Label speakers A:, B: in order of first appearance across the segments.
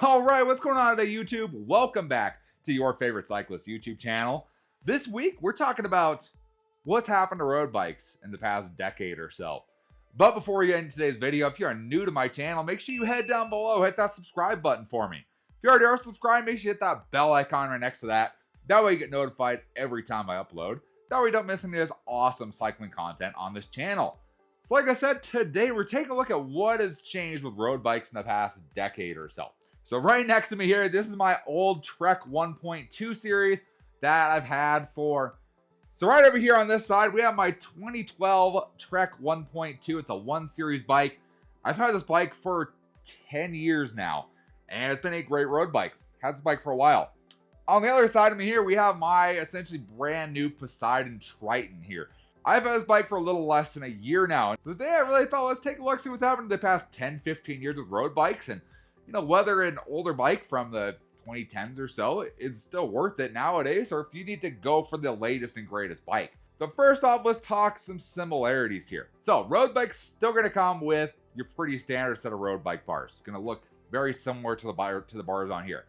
A: All right, what's going on today, YouTube? Welcome back to your favorite cyclist YouTube channel. This week, we're talking about what's happened to road bikes in the past decade or so. But before we get into today's video, if you are new to my channel, make sure you head down below, hit that subscribe button for me. If you already are subscribed, make sure you hit that bell icon right next to that. That way you get notified every time I upload. That way you don't miss any of this awesome cycling content on this channel. So like I said, today we're taking a look at what has changed with road bikes in the past decade or so. So right next to me here, this is my old Trek 1.2 series that I've had for... So right over here on this side, we have my 2012 Trek 1.2. It's a 1 series bike. I've had this bike for 10 years now, and it's been a great road bike. Had this bike for a while. On the other side of me here, we have my essentially brand new Poseidon Triton here. I've had this bike for a little less than a year now. So today I really thought, let's take a look, see what's happened in the past 10, 15 years with road bikes, and whether an older bike from the 2010s or so is still worth it nowadays, or if you need to go for the latest and greatest bike. So first off, let's talk some similarities here. So road bikes still going to come with your pretty standard set of road bike bars. It's going to look very similar to the bars on here.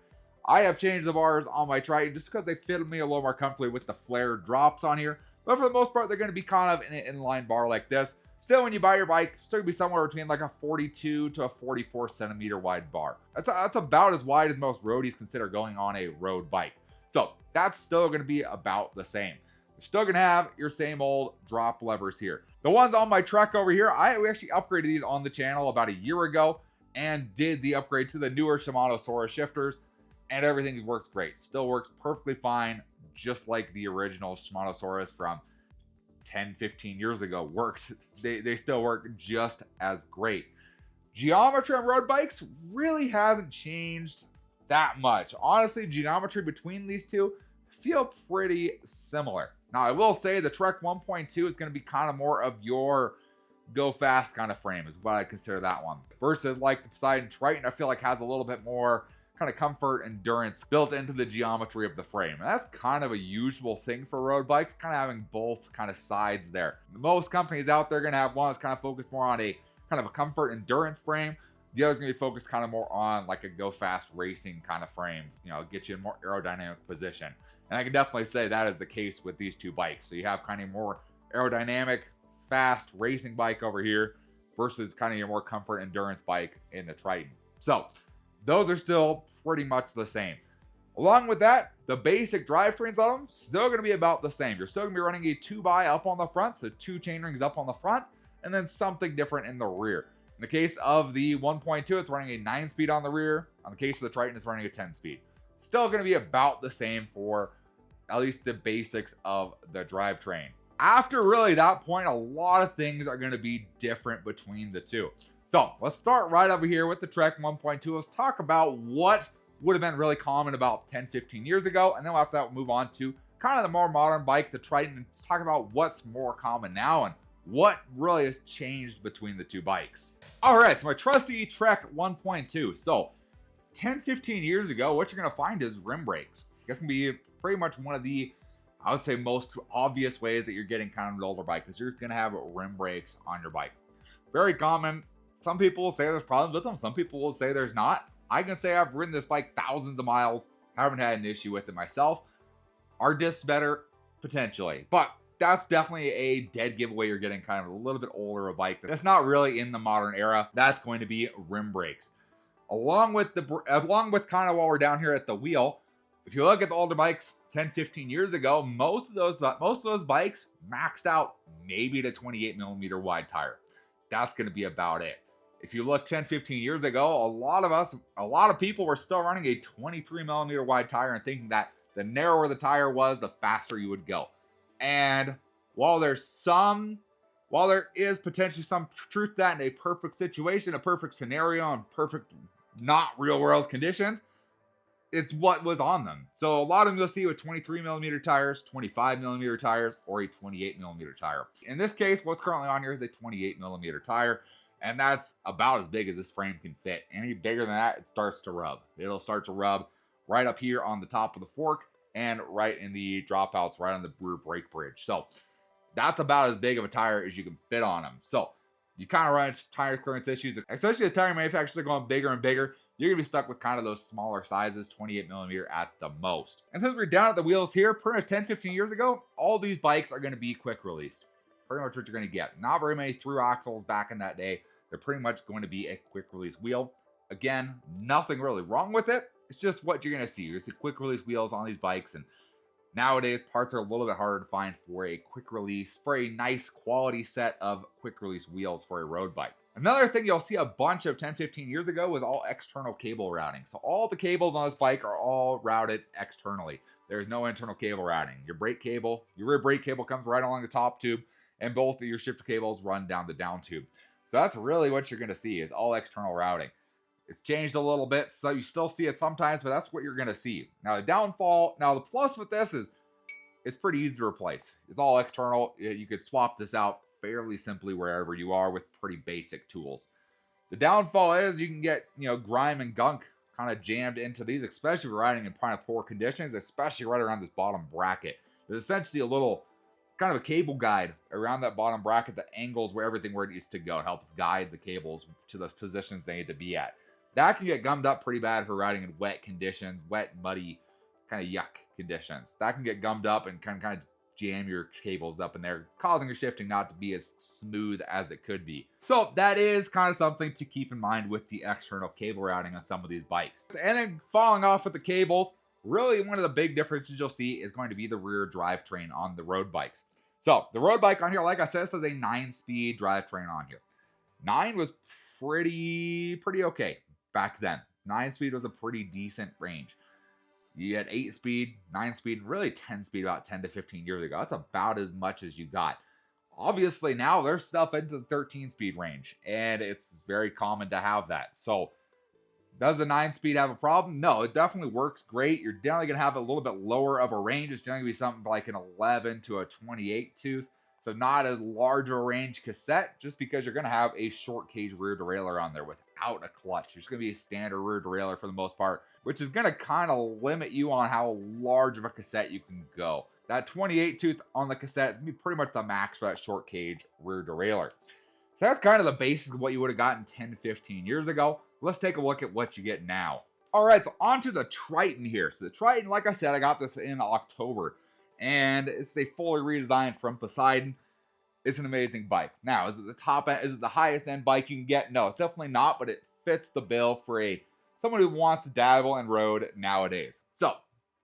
A: I have changed the bars on my Triton just because they fit me a little more comfortably with the flare drops on here. But for the most part, they're going to be kind of an inline bar like this. Still, when you buy your bike, it's still going to be somewhere between like a 42 to a 44 centimeter wide bar. That's about as wide as most roadies consider going on a road bike. So that's still going to be about the same. You're still going to have your same old drop levers here. The ones on my Trek over here, we actually upgraded these on the channel about a year ago and did the upgrade to the newer Shimano Sora shifters, and everything works great. Still works perfectly fine, just like the original Shimano Soras from 10, 15 years ago worked. They still work just as great. Geometry on road bikes really hasn't changed that much. Honestly, geometry between these two feel pretty similar. Now, I will say the Trek 1.2 is going to be kind of more of your go fast kind of frame is what I consider that one. Versus like the Poseidon Triton, I feel like has a little bit more kind of comfort, endurance built into the geometry of the frame. And that's kind of a usual thing for road bikes, kind of having both kind of sides there. Most companies out there are going to have one that's kind of focused more on a kind of a comfort endurance frame. The other's going to be focused kind of more on like a go fast racing kind of frame, get you in more aerodynamic position. And I can definitely say that is the case with these two bikes. So you have kind of more aerodynamic, fast racing bike over here versus kind of your more comfort endurance bike in the Triton. So those are still pretty much the same. Along with that, the basic drivetrains of them still going to be about the same. You're still going to be running a 2x up on the front, so 2 chain rings up on the front, and then something different in the rear. In the case of the 1.2, it's running a 9-speed on the rear. On the case of the Triton, it's running a 10-speed. Still going to be about the same for at least the basics of the drivetrain. After really that point, a lot of things are going to be different between the two. So let's start right over here with the Trek 1.2. Let's talk about what would have been really common about 10, 15 years ago. And then after that, we'll move on to kind of the more modern bike, the Triton, and talk about what's more common now and what really has changed between the two bikes. All right, so my trusty Trek 1.2. So 10, 15 years ago, what you're going to find is rim brakes. That's going to be pretty much one of the, I would say, most obvious ways that you're getting kind of an older bike, because you're going to have rim brakes on your bike. Very common. Some people will say there's problems with them. Some people will say there's not. I can say I've ridden this bike thousands of miles. Haven't had an issue with it myself. Are discs better? Potentially. But that's definitely a dead giveaway. You're getting kind of a little bit older a bike that's not really in the modern era. That's going to be rim brakes. Along with kind of while we're down here at the wheel, if you look at the older bikes 10, 15 years ago, most of those bikes maxed out maybe the 28 millimeter wide tire. That's going to be about it. If you look 10, 15 years ago, a lot of people were still running a 23 millimeter wide tire and thinking that the narrower the tire was, the faster you would go. And while there is potentially some truth to that in a perfect situation, a perfect scenario, and perfect not real world conditions, it's what was on them. So a lot of them you'll see with 23 millimeter tires, 25 millimeter tires, or a 28 millimeter tire. In this case, what's currently on here is a 28 millimeter tire. And that's about as big as this frame can fit. Any bigger than that, it starts to rub. It'll start to rub right up here on the top of the fork and right in the dropouts, right on the rear brake bridge. So that's about as big of a tire as you can fit on them. So you kind of run into tire clearance issues, especially as tire manufacturers are going bigger and bigger. you're gonna be stuck with kind of those smaller sizes, 28mm at the most. And since we're down at the wheels here, pretty much 10-15 years ago, all these bikes are gonna be quick release. Pretty much what you're gonna get. Not very many through axles back in that day. They're pretty much going to be a quick release wheel. Again, nothing really wrong with it. It's just what you're gonna see. You're see quick release wheels on these bikes, and nowadays parts are a little bit harder to find for a quick release, for a nice quality set of quick release wheels for a road bike. Another thing you'll see a bunch of 10-15 years ago was all external cable routing. So all the cables on this bike are all routed externally. There's no internal cable routing. Your brake cable, your rear brake cable comes right along the top tube, and both of your shifter cables run down the down tube. So that's really what you're going to see is all external routing. It's changed a little bit, so you still see it sometimes, but that's what you're going to see. Now the downfall, now the plus with this is it's pretty easy to replace. It's all external. You could swap this out fairly simply wherever you are with pretty basic tools. The downfall is you can get, grime and gunk kind of jammed into these, especially if you're riding in kind of poor conditions, especially right around this bottom bracket. There's essentially a little kind of a cable guide around that bottom bracket that angles where everything where it needs to go. It helps guide the cables to the positions they need to be at. That can get gummed up pretty bad for riding in wet conditions, wet, muddy, kind of yuck conditions. That can get gummed up and kind of jam your cables up in there, causing your shifting not to be as smooth as it could be. So that is kind of something to keep in mind with the external cable routing on some of these bikes. And then falling off with the cables, really one of the big differences you'll see is going to be the rear drivetrain on the road bikes. So the road bike on here, like I said, this is a 9-speed drivetrain on here. 9 was pretty okay back then. 9-speed was a pretty decent range. You had 8-speed, 9-speed, really 10-speed about 10 to 15 years ago. That's about as much as you got. Obviously now there's stuff into the 13-speed range, and it's very common to have that. So does the 9-speed have a problem? No, it definitely works great. You're definitely going to have a little bit lower of a range. It's generally going to be something like an 11 to a 28 tooth. So not as large of a range cassette, just because you're going to have a short cage rear derailleur on there without a clutch. It's going to be a standard rear derailleur for the most part, which is going to kind of limit you on how large of a cassette you can go. That 28 tooth on the cassette is going to be pretty much the max for that short cage rear derailleur. So that's kind of the basics of what you would have gotten 10 to 15 years ago. Let's take a look at what you get now. All right, so on to the Triton here. So the Triton, like I said, I got this in October, and it's a fully redesigned from Poseidon. It's an amazing bike. Now, is it the top end? Is it the highest end bike you can get? No, it's definitely not, but it fits the bill for someone who wants to dabble and road nowadays. So,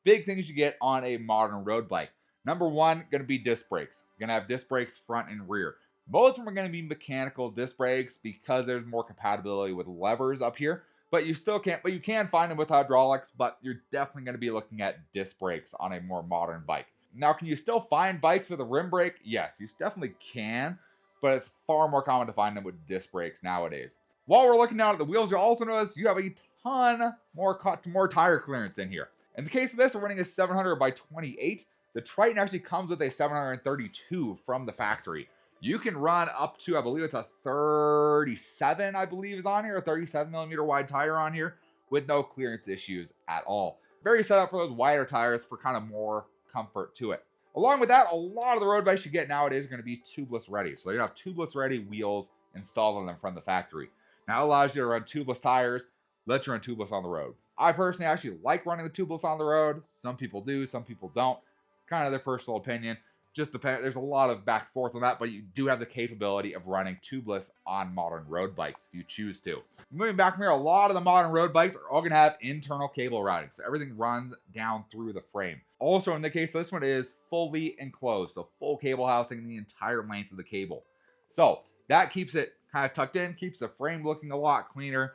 A: big things you get on a modern road bike. Number one, going to be disc brakes. You're going to have disc brakes front and rear. Most of them are going to be mechanical disc brakes because there's more compatibility with levers up here. But you can find them with hydraulics, but you're definitely going to be looking at disc brakes on a more modern bike. Now, can you still find bikes with a rim brake? Yes, you definitely can, but it's far more common to find them with disc brakes nowadays. While we're looking down at the wheels, you'll also notice you have a ton more tire clearance in here. In the case of this, we're running a 700 by 28. The Triton actually comes with a 732 from the factory. You can run up to, I believe it's a 37, I believe is on here, a 37mm wide tire on here with no clearance issues at all. Very set up for those wider tires for kind of more comfort to it. Along with that, a lot of the road bikes you get nowadays are going to be tubeless ready. So you're going to have tubeless ready wheels installed on them from the factory. Now it allows you to run tubeless tires, lets you run tubeless on the road. I personally actually like running the tubeless on the road. Some people do, some people don't. Kind of their personal opinion. Just depends. There's a lot of back and forth on that, but you do have the capability of running tubeless on modern road bikes if you choose to. Moving back from here, a lot of the modern road bikes are all going to have internal cable routing, so everything runs down through the frame. Also, in the case of this one, is fully enclosed, so full cable housing the entire length of the cable. So that keeps it kind of tucked in, keeps the frame looking a lot cleaner,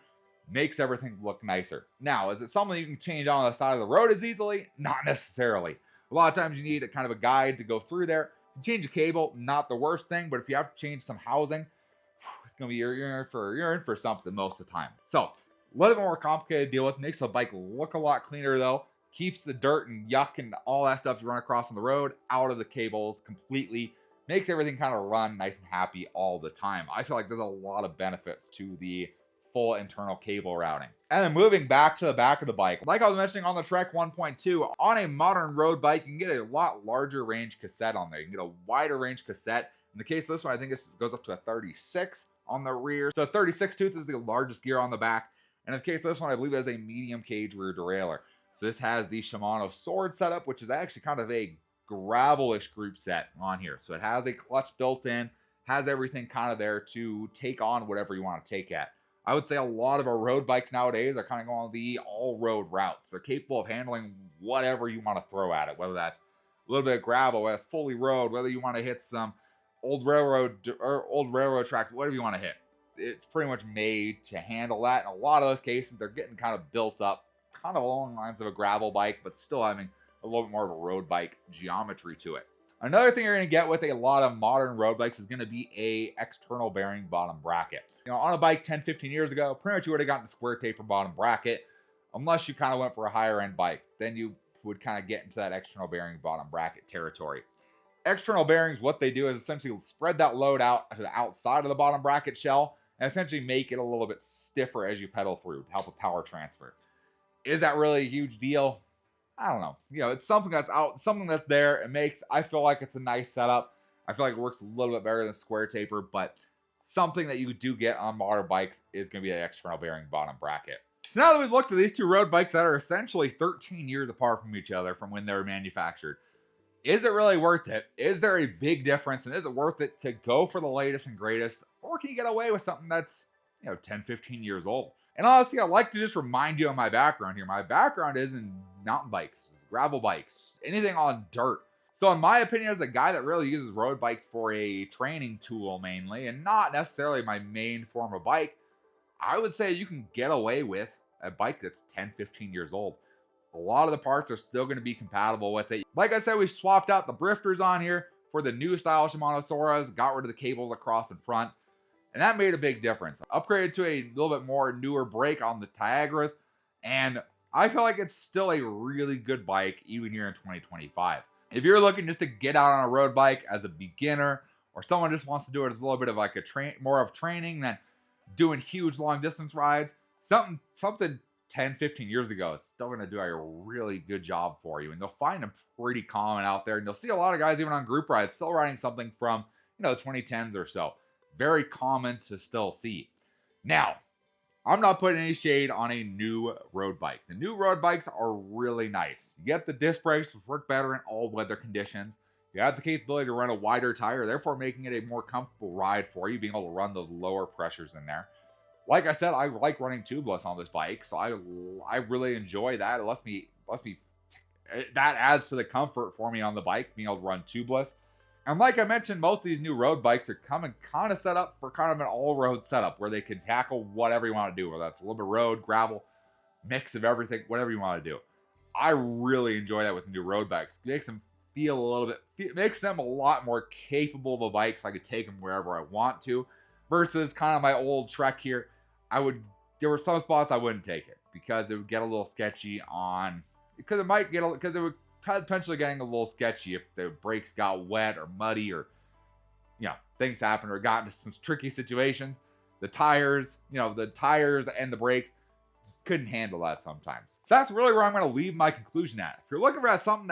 A: makes everything look nicer. Now, is it something you can change on the side of the road as easily? Not necessarily. A lot of times you need a kind of a guide to go through there. Change a cable, not the worst thing, but if you have to change some housing, it's gonna be you're in for something most of the time. So a little bit more complicated to deal with. Makes the bike look a lot cleaner though. Keeps the dirt and yuck and all that stuff you run across on the road out of the cables completely. Makes everything kind of run nice and happy all the time. I feel like there's a lot of benefits to the full internal cable routing. And then moving back to the back of the bike, like I was mentioning on the Trek 1.2, on a modern road bike, you can get a lot larger range cassette on there. You can get a wider range cassette. In the case of this one, I think this goes up to a 36 on the rear. So 36 tooth is the largest gear on the back. And in the case of this one, I believe it has a medium cage rear derailleur. So this has the Shimano Sword setup, which is actually kind of a gravel-ish group set on here. So it has a clutch built in, has everything kind of there to take on whatever you want to take at. I would say a lot of our road bikes nowadays are kind of going the all-road routes. They're capable of handling whatever you want to throw at it, whether that's a little bit of gravel, whether it's fully road, whether you want to hit some old railroad tracks, whatever you want to hit. It's pretty much made to handle that. In a lot of those cases, they're getting kind of built up, kind of along the lines of a gravel bike, but still having a little bit more of a road bike geometry to it. Another thing you're going to get with a lot of modern road bikes is going to be a external bearing bottom bracket. You know, on a bike 10, 15 years ago, pretty much you would have gotten a square taper bottom bracket, unless you kind of went for a higher end bike. Then you would kind of get into that external bearing bottom bracket territory. External bearings, what they do is essentially spread that load out to the outside of the bottom bracket shell and essentially make it a little bit stiffer as you pedal through to help with power transfer. Is that really a huge deal? I don't know. You know, it's something that's out, something that's there. It makes, I feel like it's a nice setup. I feel like it works a little bit better than square taper, but something that you do get on modern bikes is going to be an external bearing bottom bracket. So now that we've looked at these two road bikes that are essentially 13 years apart from each other from when they were manufactured, is it really worth it? Is there a big difference? And is it worth it to go for the latest and greatest? Or can you get away with something that's, 10, 15 years old? And honestly, I'd like to just remind you of my background here. My background is in mountain bikes, gravel bikes, anything on dirt. So in my opinion, as a guy that really uses road bikes for a training tool mainly, and not necessarily my main form of bike, I would say you can get away with a bike that's 10, 15 years old. A lot of the parts are still going to be compatible with it. Like I said, we swapped out the drifters on here for the new style Shimano Soras, got rid of the cables across in front, and that made a big difference. Upgraded to a little bit more newer brake on the Tiagras, and I feel like it's still a really good bike even here in 2025. If you're looking just to get out on a road bike as a beginner, or someone just wants to do it as a little bit of like more of training than doing huge long distance rides, something 10, 15 years ago is still going to do a really good job for you. And they'll find them pretty common out there. And you'll see a lot of guys even on group rides still riding something from, 2010s or so. Very common to still see. Now, I'm not putting any shade on a new road bike. The new road bikes are really nice. You get the disc brakes, which work better in all weather conditions. You have the capability to run a wider tire, therefore making it a more comfortable ride for you, being able to run those lower pressures in there. Like I said, I like running tubeless on this bike, so I really enjoy that. It lets me that adds to the comfort for me on the bike, being able to run tubeless. And like I mentioned, most of these new road bikes are coming kind of set up for kind of an all-road setup where they can tackle whatever you want to do, whether that's a little bit of road, gravel, mix of everything, whatever you want to do. I really enjoy that with new road bikes. It makes them feel a little bit, makes them a lot more capable of a bike, so I could take them wherever I want to. Versus kind of my old Trek here, there were some spots I wouldn't take it because it would get a little sketchy because it would potentially getting a little sketchy if the brakes got wet or muddy or, things happened or got into some tricky situations. The tires and the brakes just couldn't handle that sometimes. So that's really where I'm going to leave my conclusion at. If you're looking for something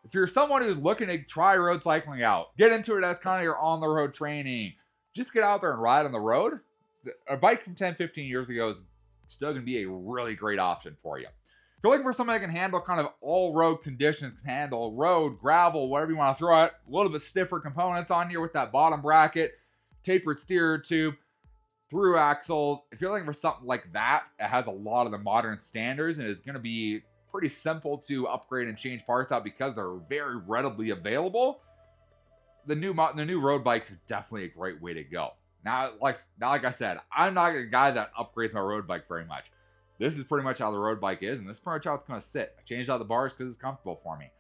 A: if you're someone who's looking to try road cycling out, get into it as kind of your on-the-road training, just get out there and ride on the road, a bike from 10, 15 years ago is still going to be a really great option for you. If you're looking for something that can handle kind of all road conditions, can handle road, gravel, whatever you want to throw at, a little bit stiffer components on here with that bottom bracket, tapered steer tube, through axles. If you're looking for something like that, it has a lot of the modern standards and is going to be pretty simple to upgrade and change parts out because they're very readily available. The new road bikes are definitely a great way to go. Now, like I said, I'm not a guy that upgrades my road bike very much. This is pretty much how the road bike is, and this is pretty much how it's going to sit. I changed out the bars because it's comfortable for me.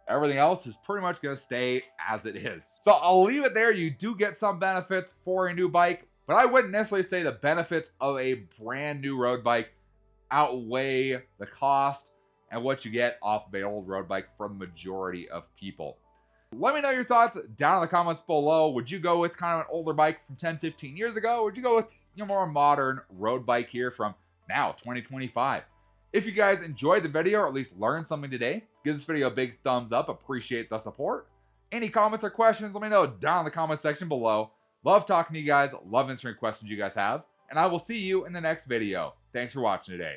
A: Everything else is pretty much going to stay as it is. So I'll leave it there. You do get some benefits for a new bike, but I wouldn't necessarily say the benefits of a brand new road bike outweigh the cost and what you get off of an old road bike for the majority of people. Let me know your thoughts down in the comments below. Would you go with kind of an older bike from 10, 15 years ago? Or would you go with more modern road bike here from now, 2025? If you guys enjoyed the video or at least learned something today, give this video a big thumbs up. Appreciate the support. Any comments or questions, let me know down in the comment section below. Love talking to you guys. Love answering questions you guys have. and I will see you in the next video. Thanks for watching today.